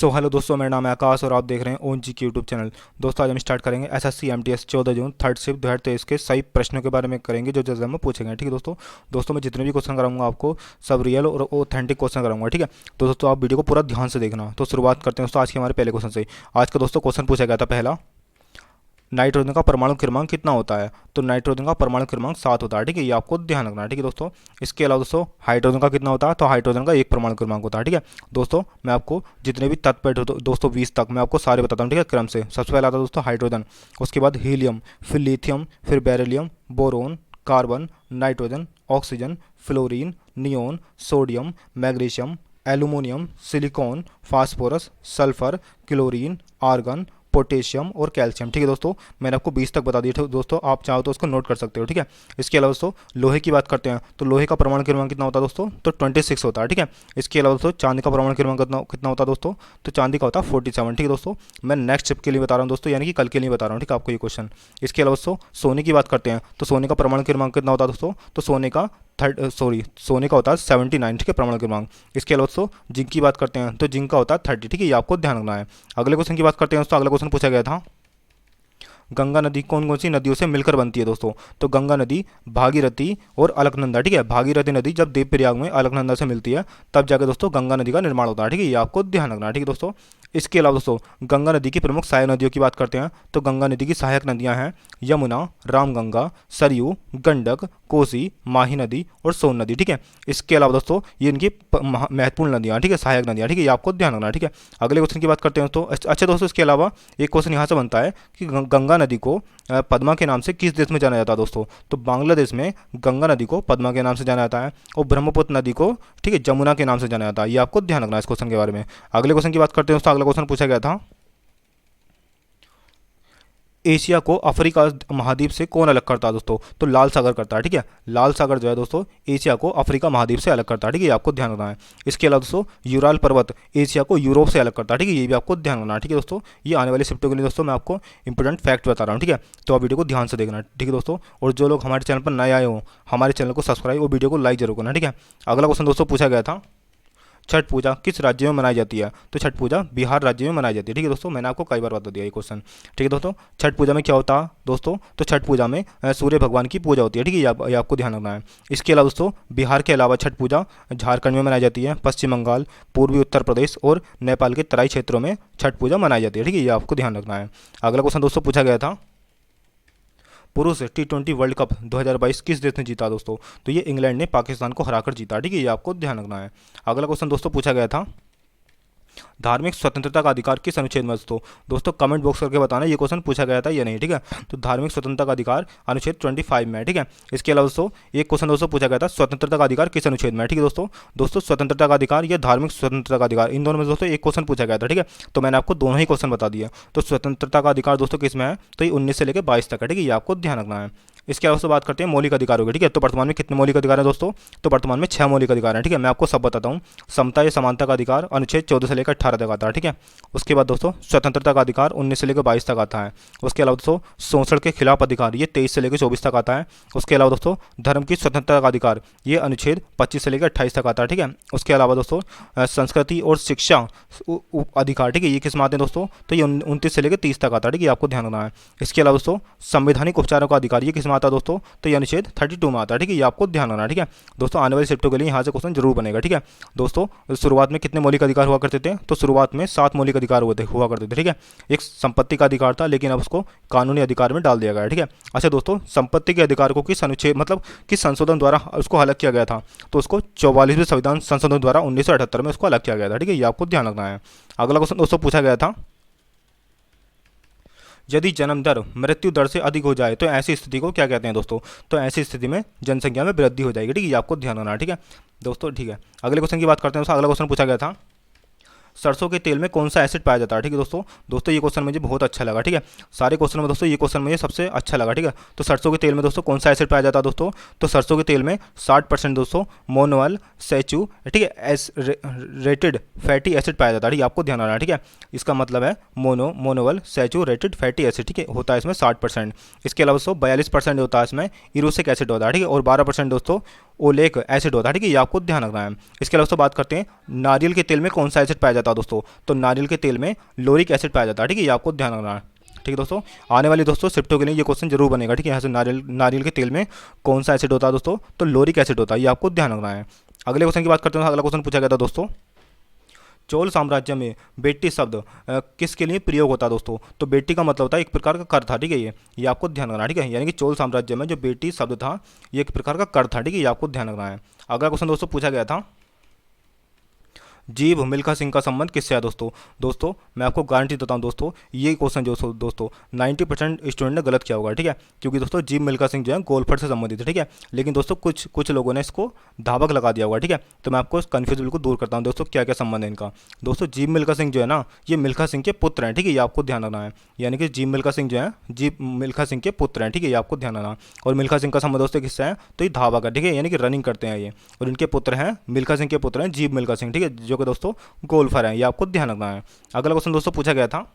Hello दोस्तों, मेरा नाम है आकाश और आप देख रहे हैं ओन जी की यूट्यूब चैनल। दोस्तों आज हम स्टार्ट करेंगे SSC MTS 14 June third shift 2023 के सही प्रश्नों के बारे में करेंगे जो एग्जाम में पूछे गए। ठीक है दोस्तों मैं जितने भी क्वेश्चन कराऊंगा आपको सब रियल और ऑथेंटिक क्वेश्चन कराऊंगा। ठीक है तो दोस्तों आप वीडियो को पूरा ध्यान से देखना। तो शुरुआत करते हैं दोस्तों आज के हमारे पहले क्वेश्चन से। आज का दोस्तों क्वेश्चन पूछा गया था पहला, नाइट्रोजन का परमाणु क्रमांक कितना होता है। तो नाइट्रोजन का परमाणु क्रमांक 7 होता है। ठीक है, ये आपको ध्यान रखना है। ठीक है दोस्तों, इसके अलावा दोस्तों हाइड्रोजन का कितना होता है। तो हाइड्रोजन का 1 परमाणु क्रमांक होता है। ठीक है दोस्तों, मैं आपको जितने भी तत्व दोस्तों 20 तक मैं आपको सारे बताता हूँ। ठीक है, क्रम से सबसे पहले आता है दोस्तों हाइड्रोजन, उसके बाद हीलियम, फिर लिथियम, फिर beryllium, boron, carbon, nitrogen, oxygen, fluorine, neon, sodium, magnesium, aluminium, silicon, phosphorus, sulphur, chlorine, argon, potassium और कैल्शियम। ठीक है दोस्तों, मैंने आपको 20 तक बता दिए थे दोस्तों, आप चाहो तो उसको नोट कर सकते हो। ठीक है, इसके अलावा दोस्तों लोहे की बात करते हैं तो लोहे का परमाणु क्रमांक कितना होता है दोस्तों। तो 26 होता है। ठीक है, इसके अलावा दोस्तों चांदी का परमाणु क्रमांक कितना होता है दोस्तों। तो चांदी का होता है 47। ठीक है दोस्तों, मैं नेक्स्ट शिफ्ट के लिए बता रहा हूँ दोस्तों, यानी कि कल के लिए बता रहा हूँ। ठीक है, आपको ये क्वेश्चन। इसके अलावा दोस्तों सोने की बात करते हैं तो सोने का परमाणु क्रमांक कितना होता है दोस्तों। तो सोने का होता है 79। ठीक है, परमाणु क्रमांक। इसके अलावा दोस्तों जिंक की बात करते हैं तो जिंक का होता है 30। ठीक है, ये आपको ध्यान रखना है। अगले क्वेश्चन की बात करते हैं दोस्तों। अगला क्वेश्चन पूछा गया था, गंगा नदी कौन कौन सी नदियों से मिलकर बनती है दोस्तों। तो गंगा नदी भागीरथी और अलकनंदा। ठीक है, भागीरथी नदी जब देवप्रयाग में अलकनंदा से मिलती है तब जाकर दोस्तों गंगा नदी का निर्माण होता है। ठीक है, ये आपको ध्यान रखना है। ठीक है दोस्तों, इसके अलावा दोस्तों गंगा नदी की प्रमुख सहायक नदियों की बात करते हैं तो गंगा नदी की सहायक नदियां हैं यमुना, रामगंगा, सरयू, गंडक, कोसी, माही नदी और सोन नदी। ठीक है, इसके अलावा दोस्तों ये इनकी महत्वपूर्ण नदियां। ठीक है, सहायक नदियां। ठीक है, ये आपको ध्यान रखना है। ठीक है, अगले क्वेश्चन की बात करते हैं दोस्तों। अच्छा दोस्तों, इसके अलावा एक क्वेश्चन यहाँ से बनता है कि गंगा नदी को पद्मा के नाम से किस देश में जाना जाता है दोस्तों। तो बांग्लादेश में गंगा नदी को पद्मा के नाम से जाना जाता है और ब्रह्मपुत्र नदी को ठीक है जमुना के नाम से जाना जाता है। ये आपको ध्यान रखना है इस क्वेश्चन के बारे में। अगले क्वेश्चन की बात करते हैं दोस्तों। अगला क्वेश्चन पूछा गया था, एशिया को अफ्रीका महाद्वीप से कौन अलग करता है दोस्तों। तो लाल सागर करता है। ठीक है, लाल सागर जो है दोस्तों एशिया को अफ्रीका महाद्वीप से अलग करता है। ठीक है, ये आपको ध्यान रखना है। इसके अलावा दोस्तों यूराल पर्वत एशिया को यूरोप से अलग करता है। ठीक है, ये भी आपको ध्यान रखना है। ठीक है दोस्तों, ये आने वाली शिफ्टों के लिए दोस्तों मैं आपको इंपॉर्टेंट फैक्ट बता रहा हूँ। ठीक है, तो आप वीडियो को ध्यान से देखना। ठीक है दोस्तों, और जो लोग हमारे चैनल पर नए आए हो हमारे चैनल को सब्सक्राइब और वीडियो को लाइक जरूर करना। ठीक है, अगला क्वेश्चन दोस्तों पूछा गया था, छठ पूजा किस राज्य में मनाई जाती है। तो छठ पूजा बिहार राज्य में मनाई जाती है। ठीक है दोस्तों, मैंने आपको कई बार बता दिया ये क्वेश्चन। ठीक है दोस्तों, छठ पूजा में क्या होता है दोस्तों। तो छठ पूजा में सूर्य भगवान की पूजा होती है। ठीक है, ये आपको ध्यान रखना है। इसके अलावा दोस्तों बिहार के अलावा छठ पूजा झारखंड में मनाई जाती है, पश्चिम बंगाल, पूर्वी उत्तर प्रदेश और नेपाल के तराई क्षेत्रों में छठ पूजा मनाई जाती है। ठीक है, ये आपको ध्यान रखना है। अगला क्वेश्चन दोस्तों पूछा गया था, पुरुष T20 वर्ल्ड कप 2022 किस देश ने जीता दोस्तों। तो ये इंग्लैंड ने पाकिस्तान को हराकर जीता। ठीक है, ये आपको ध्यान रखना है। अगला क्वेश्चन दोस्तों पूछा गया था, धार्मिक स्वतंत्रता का अधिकार किस अनुच्छेद में दोस्तों कमेंट बॉक्स करके बताना ये क्वेश्चन पूछा गया था या नहीं। ठीक है, तो धार्मिक स्वतंत्रता का अधिकार अनुच्छेद 25 में है। ठीक है, इसके अलावा दोस्तों एक क्वेश्चन दोस्तों पूछा गया था, स्वतंत्रता का अधिकार किस अनुच्छेद में है। ठीक है दोस्तों स्वतंत्रता का अधिकार या धार्मिक स्वतंत्रता का अधिकार, इन दोनों में दोस्तों एक क्वेश्चन पूछा गया था। ठीक है, तो मैंने आपको दोनों ही क्वेश्चन बता दिया। तो स्वतंत्रता का अधिकार दोस्तों किस में है, तो ये 19 से लेकर 22 तक है। ठीक है, ये आपको ध्यान रखना है। इसके अलावा बात करते हैं मौलिक अधिकारों की। ठीक है, तो वर्तमान में कितने मौलिक अधिकार हैं दोस्तों। तो वर्तमान में 6 मौलिक अधिकार हैं। ठीक है, मैं आपको सब बताता हूँ। समता या समानता का अधिकार अनुच्छेद 14 से लेकर 18 तक आता है। ठीक है, उसके बाद दोस्तों स्वतंत्रता का अधिकार 19 से लेकर 22 तक आता है। उसके अलावा दोस्तों शोषण के खिलाफ अधिकार ये 23 से लेकर 24 तक आता है। उसके अलावा दोस्तों धर्म की स्वतंत्रता का अधिकार ये अनुच्छेद 25 से लेकर 28 तक आता है। ठीक है, उसके अलावा दोस्तों संस्कृति और शिक्षा अधिकार, ठीक है, ये किस में आते हैं दोस्तों। तो ये 29 से लेकर 30 तक आता है। ठीक है, आपको ध्यान रखना है। इसके अलावा दोस्तों संवैधानिक उपचारों का अधिकार ये किस में आता है दोस्तों। तो ये अनुच्छेद 32 में आता है। ठीक है, ये आपको ध्यान रखना है। ठीक है दोस्तों, आने वाली शिफ्टों के लिए यहाँ से क्वेश्चन जरूर बनेगा। ठीक है दोस्तों, शुरुआत में कितने मौलिक अधिकार हुआ करते थे। तो शुरुआत में 7 मौलिक अधिकार हुआ करते थे। ठीक है, एक संपत्ति का अधिकार था लेकिन अब उसको कानूनी अधिकार में डाल दिया गया है। ठीक है, अच्छा दोस्तों संपत्ति के अधिकार को किस अनुच्छेद मतलब किस संशोधन द्वारा उसको अलग किया गया था। तो उसको 44वें संविधान संशोधन द्वारा 1978 में उसको अलग किया गया था। ठीक है, ये आपको ध्यान रखना है। अगला क्वेश्चन दोस्तों पूछा गया था, यदि जन्म दर मृत्यु दर से अधिक हो जाए तो ऐसी स्थिति को क्या कहते हैं दोस्तों। तो ऐसी स्थिति में जनसंख्या में वृद्धि हो जाएगी। ठीक है, ये आपको ध्यान रखना है। ठीक है दोस्तों, ठीक है अगले क्वेश्चन की बात करते हैं दोस्तों। अगला क्वेश्चन पूछा गया था, सरसों के तेल में कौन सा एसिड पाया जाता है। ठीक है दोस्तों ये क्वेश्चन मुझे बहुत अच्छा लगा। ठीक है, सारे क्वेश्चन में दोस्तों ये क्वेश्चन मुझे सबसे अच्छा लगा। ठीक है, तो सरसों के तेल में दोस्तों कौन सा एसिड पाया जाता है दोस्तों। तो सरसों के तेल में 60% दोस्तों मोनोअल सैचू ठीक है रेटेड फैटी एसिड पाया जाता है। ठीक है, आपको ध्यान रखना है। ठीक है, इसका मतलब है मोनोअल सैचुरेटेड फैटी एसिड। ठीक है, होता है इसमें 60%। इसके अलावा दोस्तों 42% होता है इसमें इरोसिक एसिड होता है। ठीक है, और 12% दोस्तों ओलेक एसिड होता है, ठीक है, ये आपको ध्यान रखना है। इसके अलावा दोस्तों बात करते हैं नारियल के तेल में कौन सा एसिड पाया जाता है दोस्तों, तो नारियल के तेल में लोरिक एसिड पाया जाता है, ठीक है, ये आपको ध्यान रखना है। ठीक है दोस्तों, आने वाली दोस्तों शिफ्टों के लिए ये क्वेश्चन जरूर बनेगा, ठीक है, यहाँ से नारियल के तेल में कौन सा एसिड होता है दोस्तों, तो लोरिक एसिड होता है, ये आपको ध्यान रखना है। अगले क्वेश्चन की बात करते हैं। अगला क्वेश्चन पूछा गया था दोस्तों, चोल साम्राज्य में बेटी शब्द किसके लिए प्रयोग होता है दोस्तों, तो बेटी का मतलब होता है एक प्रकार का कर था, ठीक है, ये आपको ध्यान रखना है, ठीक है, यानी कि चोल साम्राज्य में जो बेटी शब्द था ये एक प्रकार का कर था, ठीक है, ये आपको ध्यान रखना है। अगला क्वेश्चन दोस्तों पूछा गया था, जीव मिल्खा सिंह का संबंध किससे है दोस्तों। दोस्तों मैं आपको गारंटी देता हूँ दोस्तों, ये क्वेश्चन जो दोस्तों 90% स्टूडेंट ने गलत किया होगा, ठीक है, क्योंकि दोस्तों जीव मिल्खा सिंह जो है गोल्फर से संबंधित है, ठीक है, लेकिन दोस्तों कुछ लोगों ने इसको धावक लगा दिया होगा, ठीक है, तो मैं आपको कन्फ्यूज बिल्कुल दूर करता हूँ दोस्तों, क्या क्या संबंध है इनका। दोस्तों जीव मिल्खा सिंह जो है ना, ये मिल्खा सिंह के पुत्र हैं, ठीक है, ये आपको ध्यान रखना है, यानी कि जीव मिल्खा सिंह जो है जीव मिल्खा सिंह के पुत्र हैं, ठीक है, ये आपको ध्यान रखना। और मिल्खा सिंह का संबंध दोस्तों किससे है, तो ये धावक है, ठीक है, यानी कि रनिंग करते हैं ये, और इनके पुत्र हैं मिल्खा सिंह के पुत्र हैं जीव मिल्खा सिंह, ठीक है, जो कि दोस्तों गोल्फर है, ये आपको ध्यान रखना है। अगला क्वेश्चन दोस्तों पूछा गया था,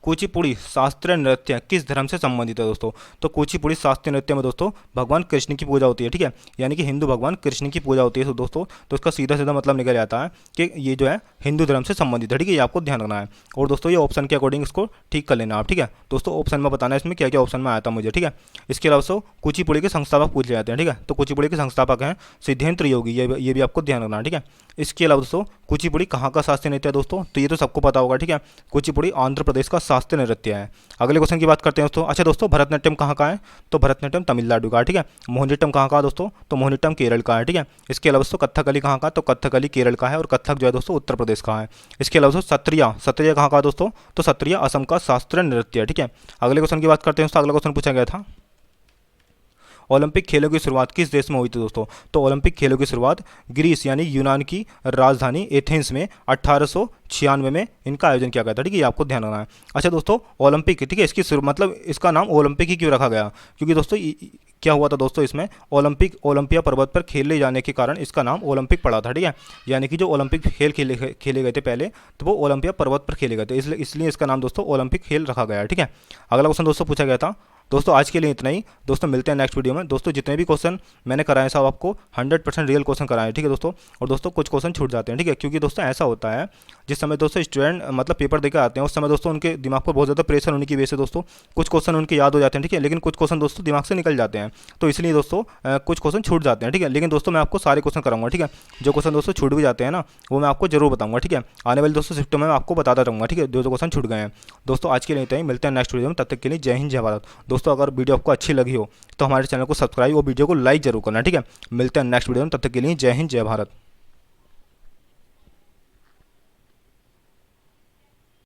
कुचिपुड़ी शास्त्रीय नृत्य किस धर्म से संबंधित है दोस्तों, तो कुचिपुड़ी शास्त्रीय नृत्य में दोस्तों भगवान कृष्ण की पूजा होती है, ठीक है, यानी कि हिंदू भगवान कृष्ण की पूजा होती है, तो दोस्तों तो इसका सीधा सीधा मतलब निकल आता है कि ये जो है हिंदू धर्म से संबंधित है, ठीक है, ये आपको ध्यान रखना है। और दोस्तों ये ऑप्शन के अकॉर्डिंग इसको ठीक कर लेना आप, ठीक है, दोस्तों ऑप्शन में बताना है इसमें क्या क्या ऑप्शन में आया था मुझे, ठीक है। इसके अलावा दोस्तों कुचिपुड़ी के संस्थापक पूछ जाते हैं, ठीक है, तो कुचिपुड़ी के संस्थापक हैं सिद्धेंद्र योगी, ये भी आपको ध्यान रखना है, ठीक है। इसके अलावा दोस्तों कुचिपुड़ी कहाँ का शास्त्रीय नृत्य है दोस्तों, तो ये तो सबको पता होगा, ठीक है, कुचिपुड़ी आंध्र प्रदेश का शास्त्रीय नृत्य है। अगले क्वेश्चन की बात करते हैं दोस्तों। अच्छा दोस्तों भरतनाट्यम कहाँ का है, तो भरतनाट्यम तमिलनाडु का है, ठीक है। मोहिनीअट्टम कहाँ का है दोस्तों, तो मोहिनीअट्टम केरल का है, ठीक है। इसके अलावा दोस्तों कथकली कहाँ का, तो कथकली केरल का है, और कथक जो है दोस्तों उत्तर प्रदेश का है। इसके अलावा दोस्तों सत्रिया कहाँ का है दोस्तों, तो सत्रिया असम का शास्त्रीय नृत्य है, ठीक है। अगले क्वेश्चन की बात करते हैं दोस्तों। अगला क्वेश्चन पूछा गया था, ओलंपिक खेलों की शुरुआत किस देश में हुई थी दोस्तों, तो ओलंपिक खेलों की शुरुआत ग्रीस यानी यूनान की राजधानी एथेंस में 1896 में इनका आयोजन किया गया था, ठीक है, ये आपको ध्यान रखना है। अच्छा दोस्तों ओलंपिक, ठीक है, इसकी मतलब इसका नाम ओलंपिक ही क्यों रखा गया, क्योंकि दोस्तों क्या हुआ था दोस्तों, इसमें ओलंपिया पर्वत पर खेले जाने के कारण इसका नाम ओलंपिक पड़ा था, ठीक है, यानी कि जो ओलंपिक खेल खेले गए थे पहले, तो वो ओलंपिया पर्वत पर खेले गए थे, इसलिए इसका नाम दोस्तों ओलंपिक खेल रखा गया है, ठीक है। अगला क्वेश्चन दोस्तों पूछा गया था, दोस्तों आज के लिए इतना ही दोस्तों, मिलते हैं नेक्स्ट वीडियो में। दोस्तों जितने भी क्वेश्चन मैंने कराए सब आपको 100% रियल क्वेश्चन कराए, ठीक है दोस्तों, और दोस्तों कुछ क्वेश्चन छूट जाते हैं, ठीक है, क्योंकि दोस्तों ऐसा होता है जिस समय दोस्तों स्टूडेंट मतलब पेपर देकर आते हैं उस समय दोस्तों उनके दिमाग पर बहुत ज़्यादा प्रेशर होने की वजह से दोस्तों कुछ क्वेश्चन उनके याद हो जाते हैं, ठीक है, लेकिन कुछ क्वेश्चन दोस्तों दिमाग से निकल जाते हैं, तो इसलिए दोस्तों कुछ क्वेश्चन छूट जाते हैं, ठीक है, लेकिन दोस्तों मैं आपको सारे क्वेश्चन कराऊंगा, ठीक है, जो क्वेश्चन दोस्तों छूट भी जाते हैं ना वो मैं आपको जरूर बताऊंगा, ठीक है, आने वाले दोस्तों शिफ्ट में मैं आपको बताता रहूँगा, ठीक है, जो क्वेश्चन छूट गए हैं। दोस्तों आज के लिए इतना ही, मिलते हैं नेक्स्ट वीडियो में, तब तक के लिए जय हिंद जय भारत। दोस्तों अगर वीडियो आपको अच्छी लगी हो तो हमारे चैनल को सब्सक्राइब और वीडियो को लाइक जरूर करना, ठीक है। मिलते हैं नेक्स्ट वीडियो में, तब तक के लिए जय हिंद जय भारत।